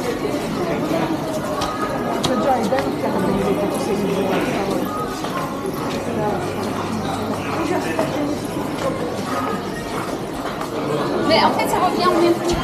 So già è bello che hanno detto che tu sei il Mais en fait, ça revient au même prix.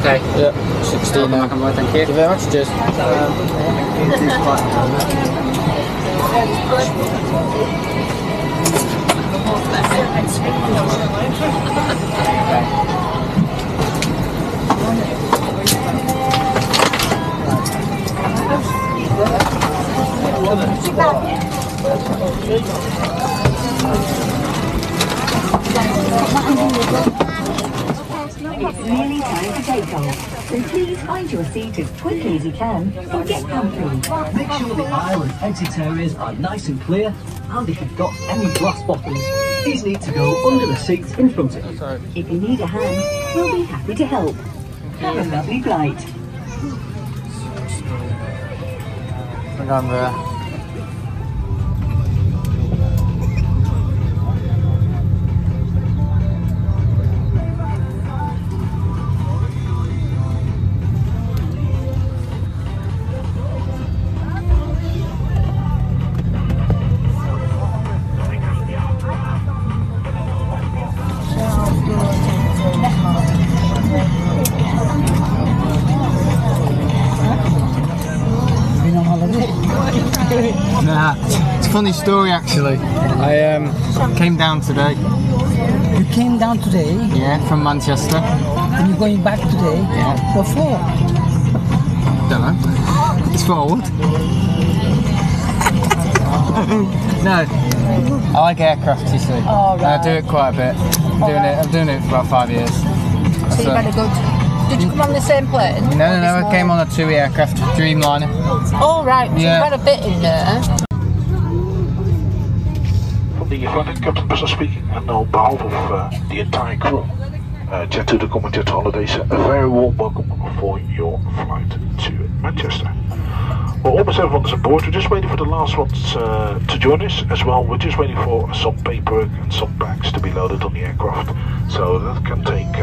Okay. Yeah. 16 now. Thank you. Thank you very much. Cheers. It's nearly time to take off, so please find your seat as quickly as you can or get comfy. Make sure the aisle and exit areas are nice and clear, and if you've got any glass bottles, these need to go under the seats in front of you. If you need a hand, we'll be happy to help. Have a lovely flight. Hang on there. Nah, it's a funny story actually. I came down today. You came down today Yeah, from Manchester. and you're going back today? Yeah. What for? Don't know. It's forward. No, I like aircraft. You see, Oh, right. I do it quite a bit. I'm doing it for about 5 years. So you better go to... Did you come on the same plane? No, I came on a TUI aircraft, Dreamliner. Oh, right. So Yeah. you've had a bit in there. From the flight captain Bussell speaking, and on behalf of the entire crew, Jet2 the Common Jet Holidays, a very warm welcome for your flight to Manchester. Well, almost everyone is aboard. We're just waiting for the last ones to join us as well. We're just waiting for some paperwork and some bags to be loaded on the aircraft. So that can take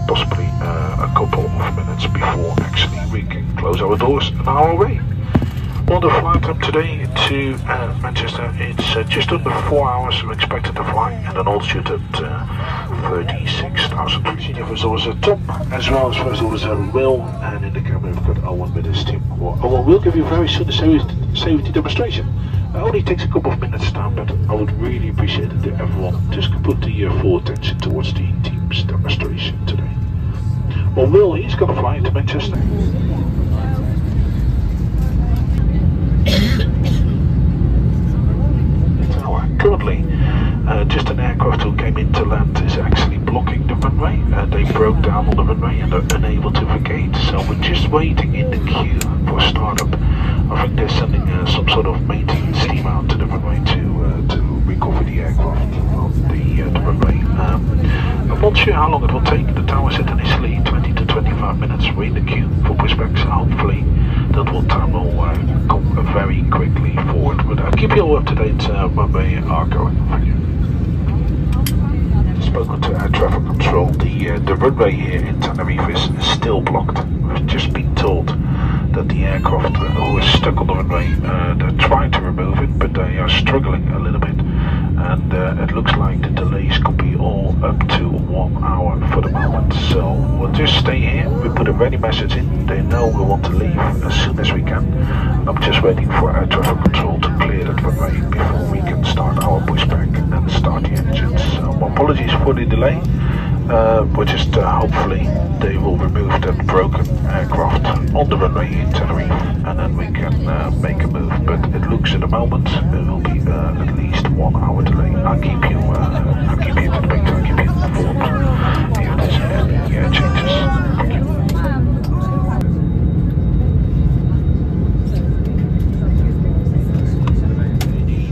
possibly a couple of minutes before actually we can close our doors and are away. Well, the flight time today to Manchester, it's just under 4 hours we're expected to fly, and an altitude at 36,000 feet. First was Tom, as well as first was Will, and in the camera we've got Owen with his team. Well, Owen will give you very soon a safety demonstration. It only takes a couple of minutes time, but I would really appreciate it if everyone just could put the full attention towards the team's demonstration today. Well, Will, he's going to fly into Manchester. Currently, just an aircraft who came into land is actually blocking the runway. They broke down on the runway and are unable to vacate, so we're just waiting in the queue for startup. I think they're sending some sort of maintenance team out to the runway to recover the aircraft on the runway. I'm not sure how long it will take. The tower said initially 20 to 25 minutes. We're in the queue for pushbacks. Hopefully that time will come very quickly forward. But I'll keep you all up to date when we are going. Thank you. Spoken to air traffic control. The runway here in Tenerife is still blocked. We've just been told that the aircraft who is stuck on the runway, they're trying to remove it, but they are struggling a little bit. and it looks like the delays could be all up to 1 hour for the moment. So we'll just stay here. We put a ready message in. They know we want to leave as soon as we can. I'm just waiting for air traffic control to clear that runway before we can start our pushback and start the engines. So apologies for the delay. But just hopefully they will remove that broken aircraft on the runway in Tenerife, and then we can make a move. But it looks at the moment it will be at least 1 hour delay. I'll keep you I'll keep you informed if there's any changes. Thank you.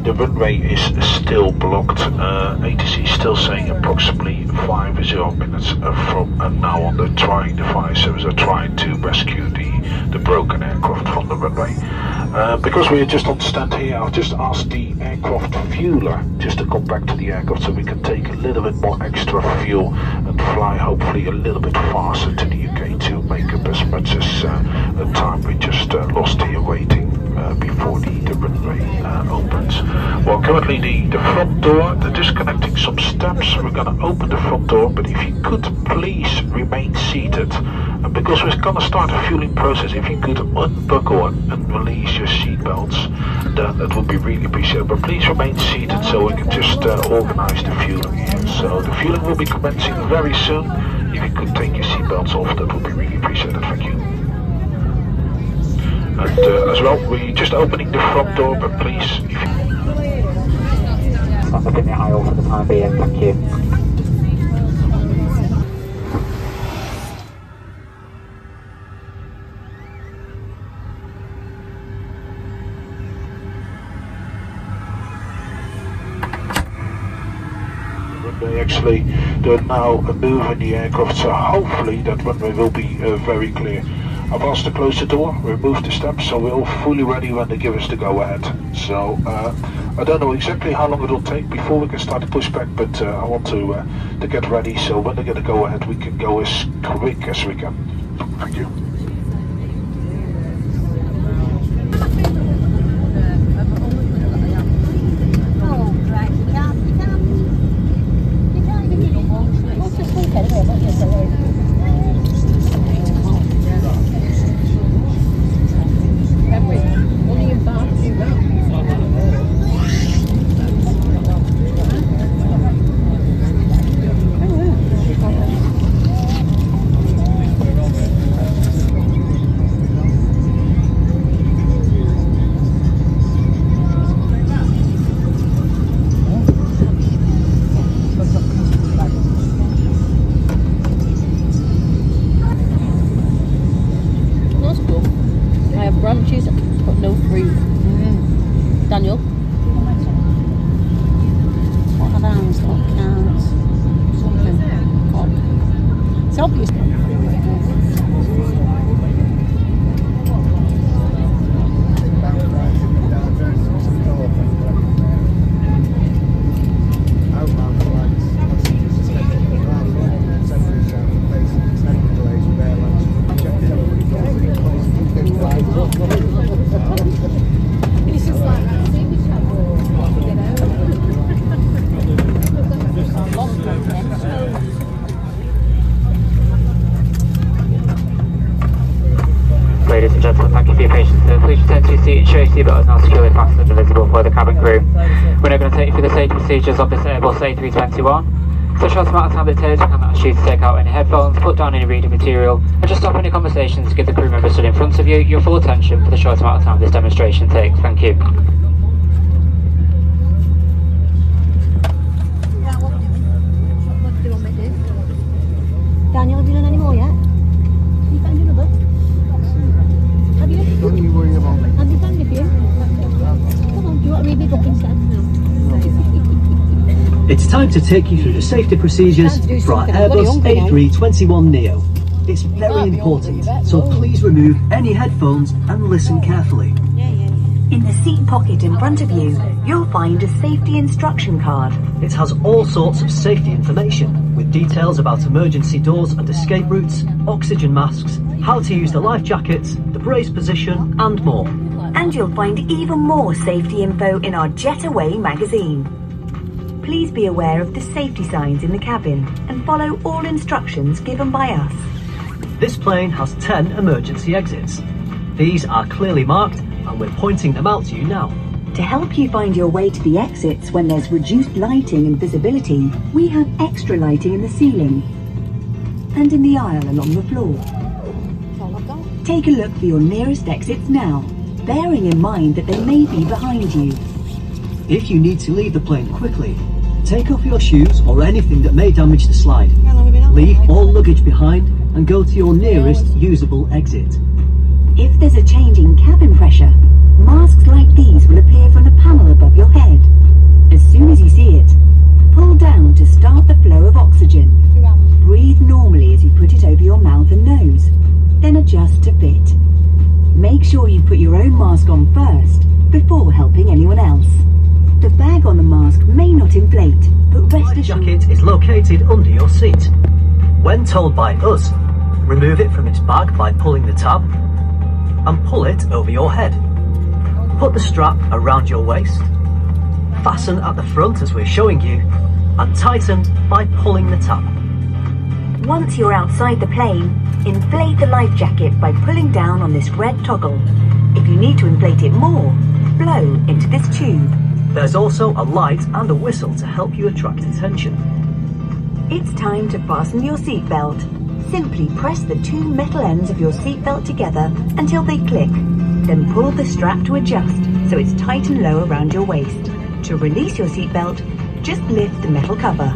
The runway is still blocked. ATC is still saying approximately 50 minutes from now on. They're trying, the fire service are trying to rescue the broken aircraft from the runway. Because we are just on stand here, I'll just ask the aircraft fueler just to come back to the aircraft so we can take a little bit more extra fuel and fly hopefully a little bit faster to the UK to make up as much as the time we just lost here waiting before the runway opens. Well, currently the front door, they're disconnecting some steps. We're going to open the front door, but if you could please remain seated. And because we're going to start a fueling process, if you could unbuckle and release your seat belts, then that would be really appreciated. But please remain seated so we can just organize the fueling here. So the fueling will be commencing very soon. If you could take your seat belts off, that would be really appreciated. Thank you. And as well, we're just opening the front door, but please, if you... I'm looking at aisle for the time being, thank you. Runway, actually, they're now moving the aircraft, so hopefully that runway will be very clear. I've asked to close the door, remove the steps, so we're all fully ready when they give us the go-ahead. So I don't know exactly how long it will take before we can start the pushback, but I want to get ready, so when they get the go-ahead we can go as quick as we can. Thank you. Branches, but no fruit. Daniel? What are those? What counts? Something. Cock. It's obvious. Ladies and gentlemen, thank you for your patience. Please return to your seat and show your seatbelt is now securely fastened and visible for the cabin crew. We're now going to take you through the safety procedures of this Airbus A321. For a short amount of time that it takes, we can ask you to take out any headphones, put down any reading material, and just stop any conversations to give the crew members stood in front of you your full attention for the short amount of time this demonstration takes. Thank you. Daniel, have you done any more yet? Have you found another? Have you? Don't you worry about it. Have you found a few? Come on, do you want to read me book instead? No. It's time to take you through the safety procedures for our Airbus A321neo. It's very important, so please remove any headphones and listen carefully. In the seat pocket in front of you, you'll find a safety instruction card. It has all sorts of safety information, with details about emergency doors and escape routes, oxygen masks, how to use the life jackets, the brace position, and more. And you'll find even more safety info in our Jetaway magazine. please be aware of the safety signs in the cabin and follow all instructions given by us. This plane has 10 emergency exits. These are clearly marked and we're pointing them out to you now. To help you find your way to the exits when there's reduced lighting and visibility, we have extra lighting in the ceiling and in the aisle along the floor. Take a look for your nearest exits now, bearing in mind that they may be behind you. If you need to leave the plane quickly, take off your shoes or anything that may damage the slide. Leave all luggage behind and go to your nearest usable exit. If there's a change in cabin pressure, masks like these will appear from the panel above your head. As soon as you see it, pull down to start the flow of oxygen. Breathe normally as you put it over your mouth and nose, then adjust to fit. Make sure you put your own mask on first before helping anyone else. The bag on the mask may not inflate, but rest The assured... jacket is located under your seat. When told by us, remove it from its bag by pulling the tab and pull it over your head. Put the strap around your waist, fasten at the front as we're showing you, and tighten by pulling the tab. Once you're outside the plane, inflate the life jacket by pulling down on this red toggle. If you need to inflate it more, blow into this tube. There's also a light and a whistle to help you attract attention. It's time to fasten your seatbelt. Simply press the two metal ends of your seatbelt together until they click. Then pull the strap to adjust so it's tight and low around your waist. To release your seatbelt, just lift the metal cover.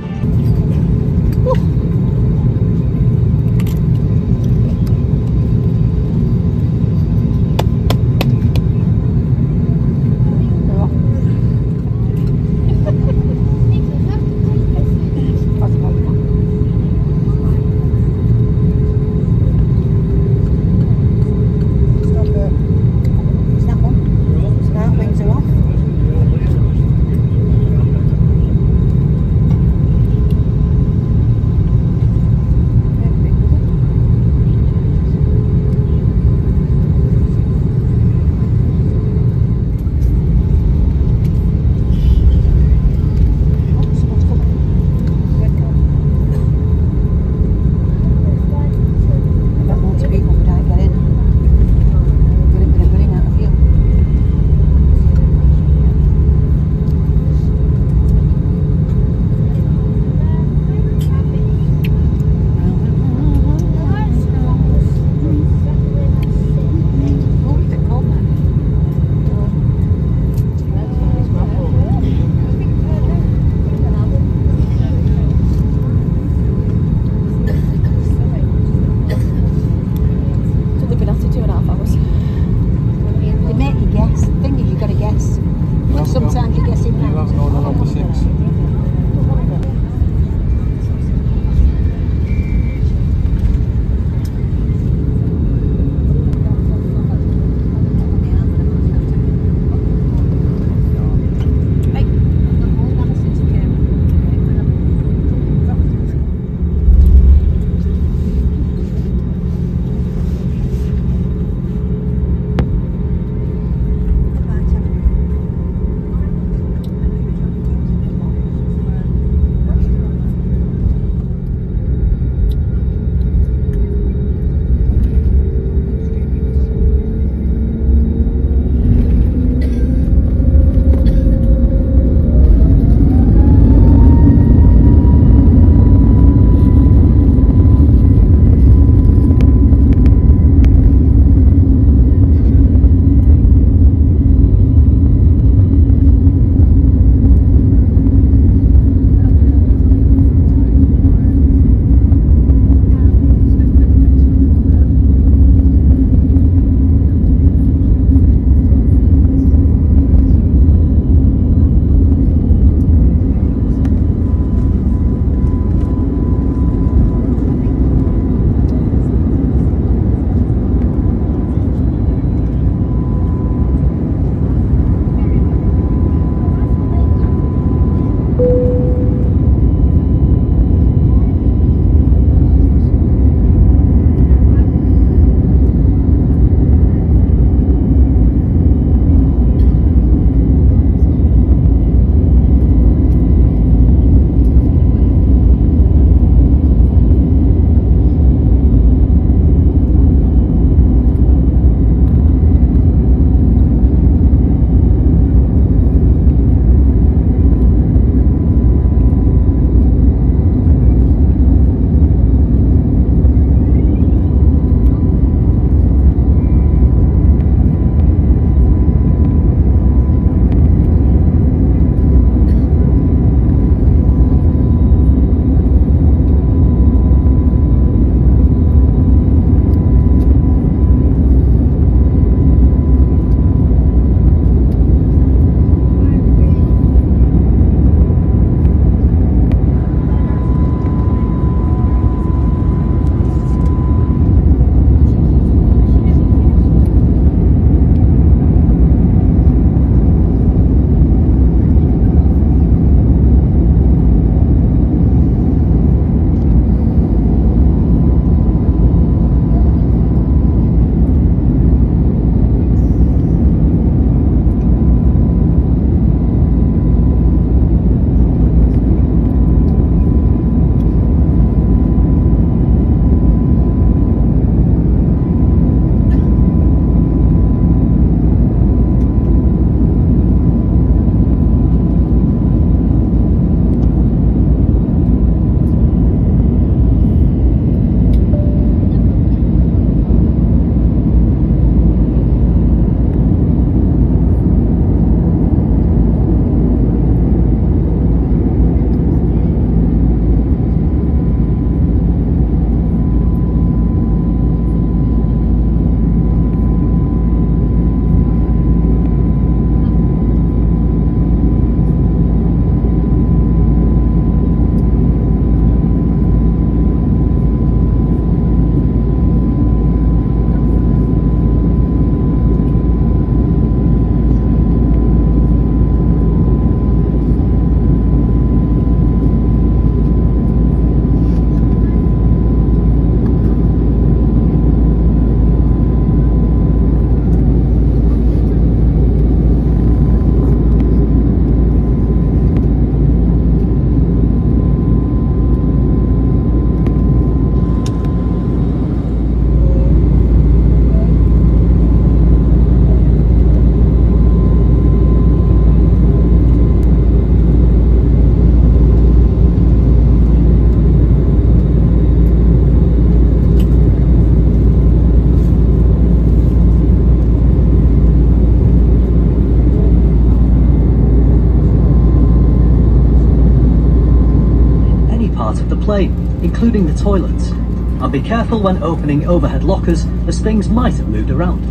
including the toilets. And be careful when opening overhead lockers, as things might have moved around.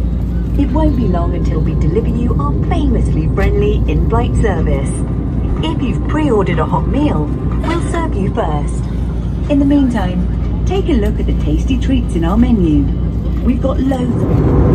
It won't be long until we deliver you our famously friendly in-flight service. If you've pre-ordered a hot meal, we'll serve you first. In the meantime, take a look at the tasty treats in our menu. We've got loads of them.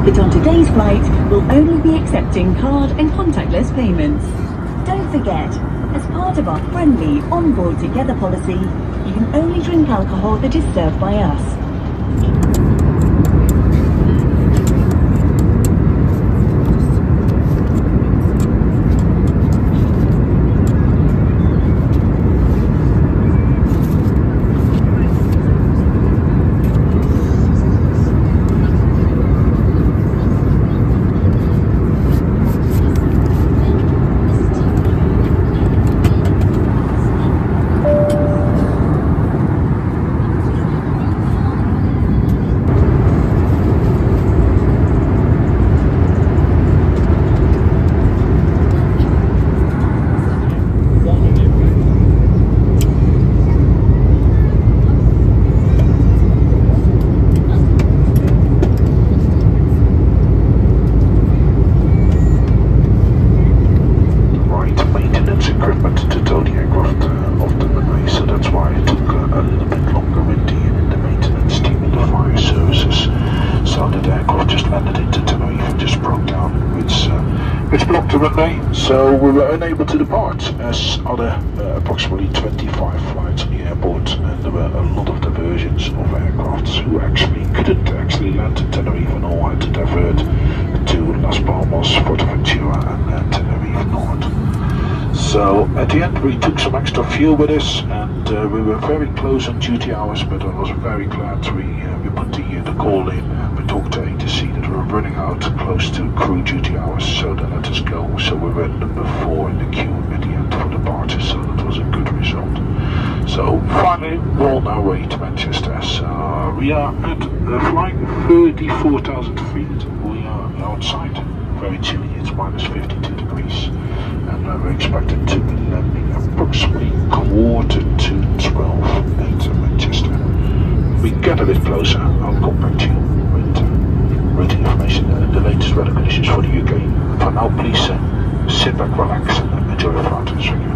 But on today's flight, we'll only be accepting card and contactless payments. Don't forget, as part of our friendly on-board together policy, you can only drink alcohol that is served by us. So we were unable to depart as other approximately 25 flights on the airport, and there were a lot of diversions of aircrafts who couldn't land in Tenerife and all had to divert to Las Palmas, Fuerteventura and Tenerife North. So at the end we took some extra fuel with us, and we were very close on duty hours, but I was very glad we put the call in. We talked to ATC that we were running out close to crew duty hours, so they let us go. So we were number 4 in the queue at the end for departure, so that was a good result. So finally, we're on our way to Manchester. So we are at flying 34,000 feet. We are outside, very chilly, it's minus 52 degrees. And we're expected to be landing approximately 11:45 at Manchester. We get a bit closer, I'll come back to you with information and the latest weather conditions for the UK. For now, please sit back, relax and enjoy your flight. Thank you.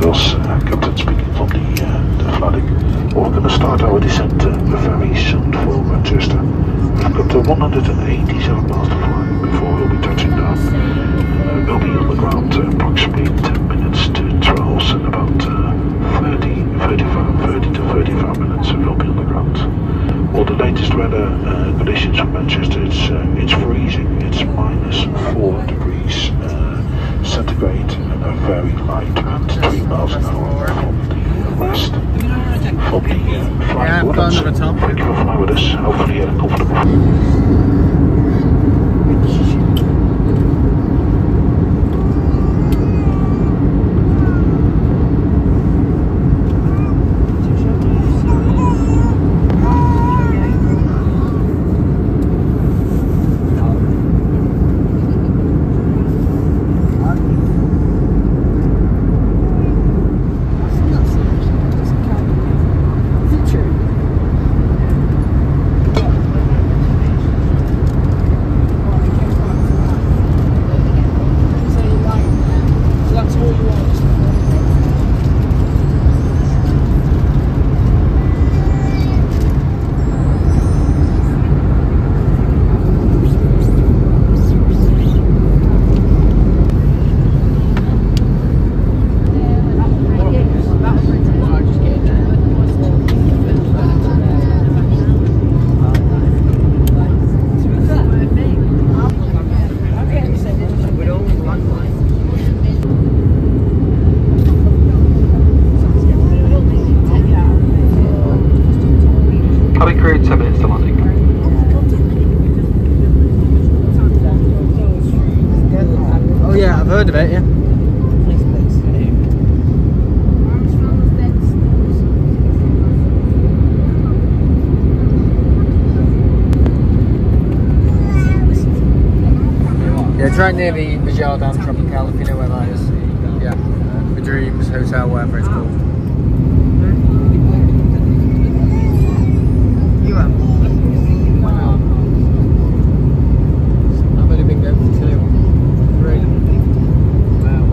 Ross, Captain speaking from the flooding. We're going to start our descent very soon for Manchester. We've got 187 miles to fly before we'll be touching down. We'll be on the ground approximately 10 minutes to 12 and about 30 to 35 minutes we'll be on the ground. Well, the latest weather conditions for Manchester, it's freezing. It's minus 4 degrees centigrade and a very light wind, 3 miles an hour from the west. From the flying woods. Thank you for flying with us. Hopefully you're comfortable. Cabin crew, 10 minutes to landing. Oh yeah, I've heard of it, yeah. Yeah, it's right near the Jardin Tropical, if you know where that is. Yeah, the Dreams Hotel, whatever it's called. You have? Wow. I've only been going for 2. 3. Wow.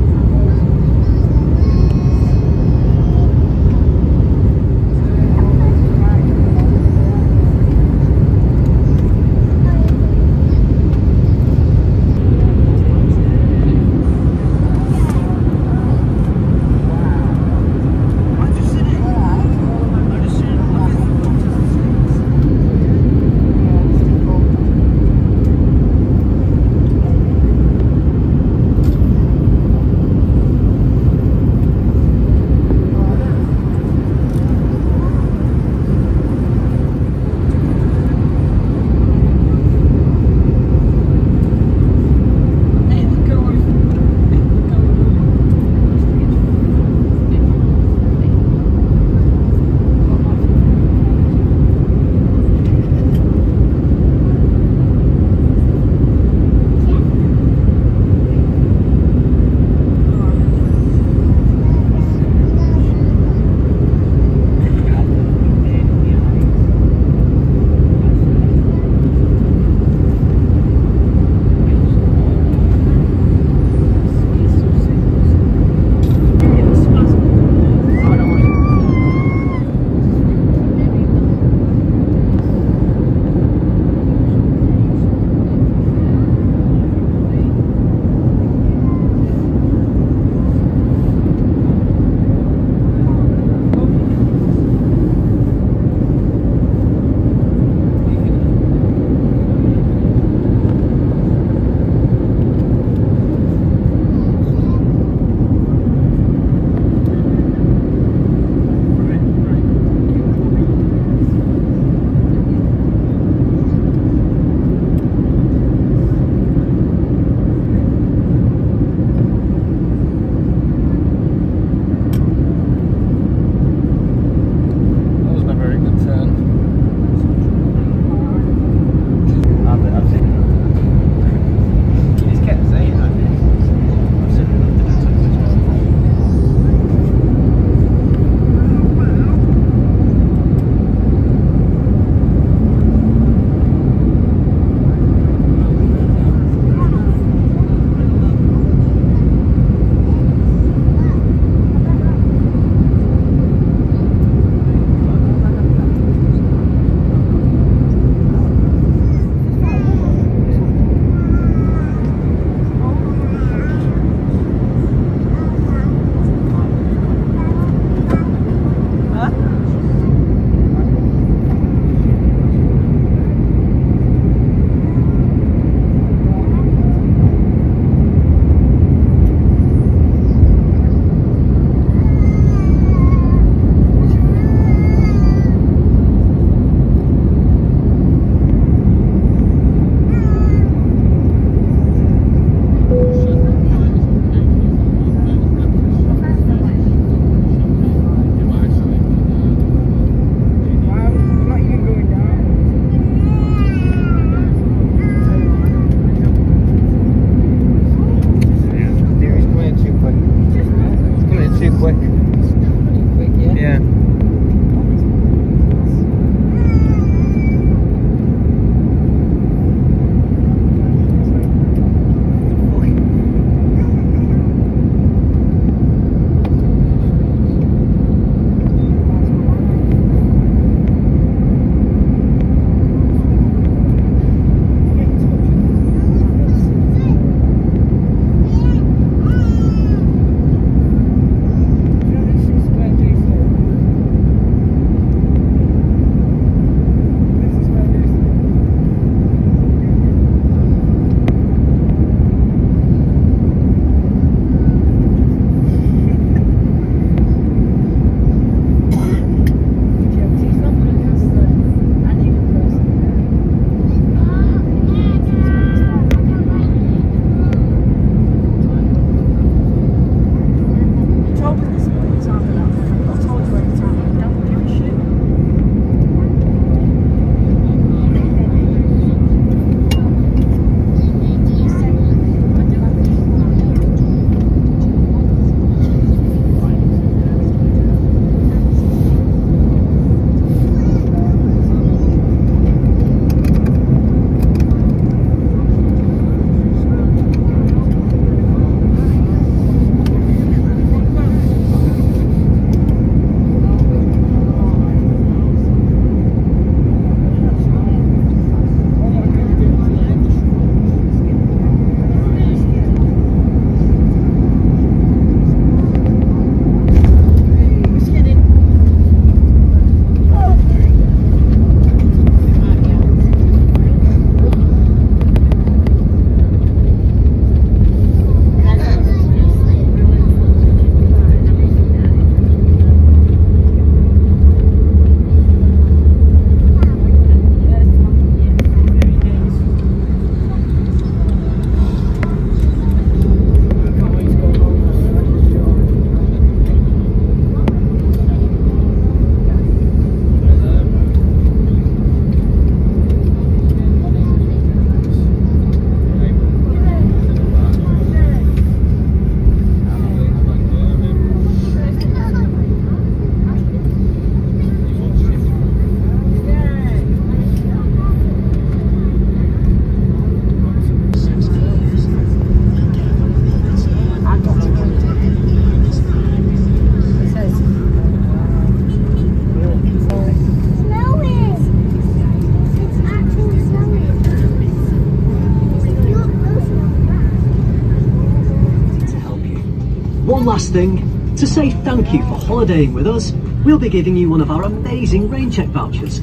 one last thing. To say thank you for holidaying with us, we'll be giving you one of our amazing rain check vouchers.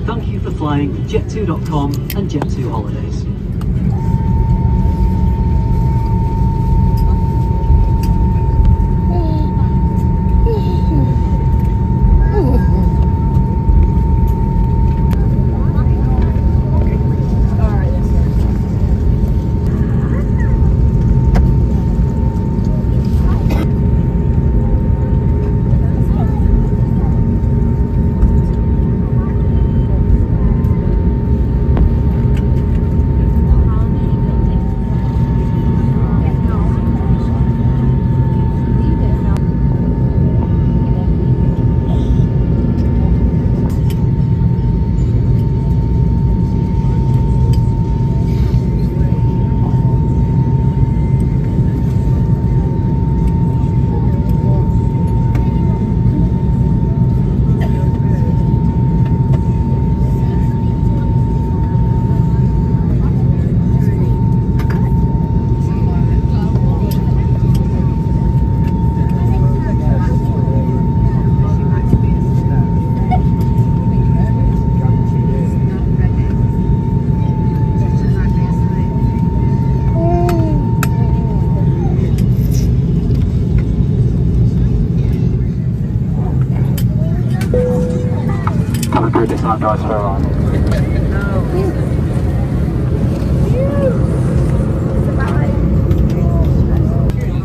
Thank you for flying with Jet2.com and Jet2 Holidays.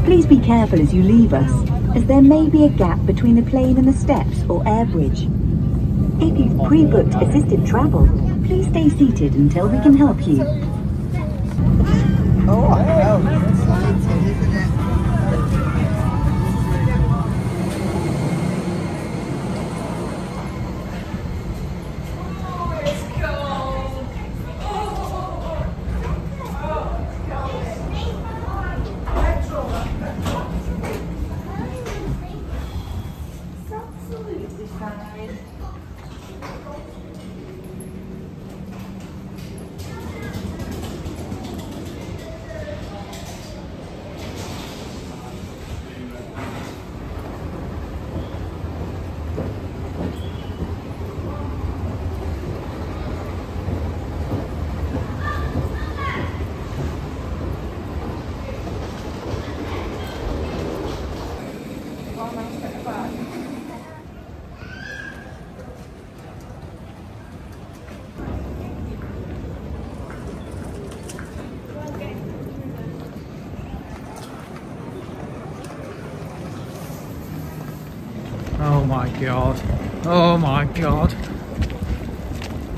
Please be careful as you leave us, as there may be a gap between the plane and the steps or air bridge. If you've pre-booked assisted travel, please stay seated until we can help you. Oh, I know. Oh my god. Oh my god.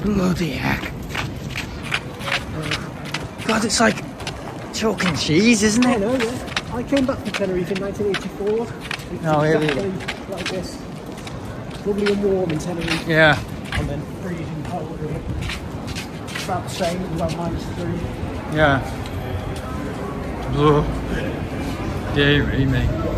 Bloody heck. God, it's like chalk and cheese, isn't I it? know, yeah. I came back from Tenerife in 1984. It's Oh, here we go. exactly like this. Lovely and warm in Tenerife. Yeah. And then freezing cold. It's about the same, it's about -3. Yeah. Ugh. Dearie me.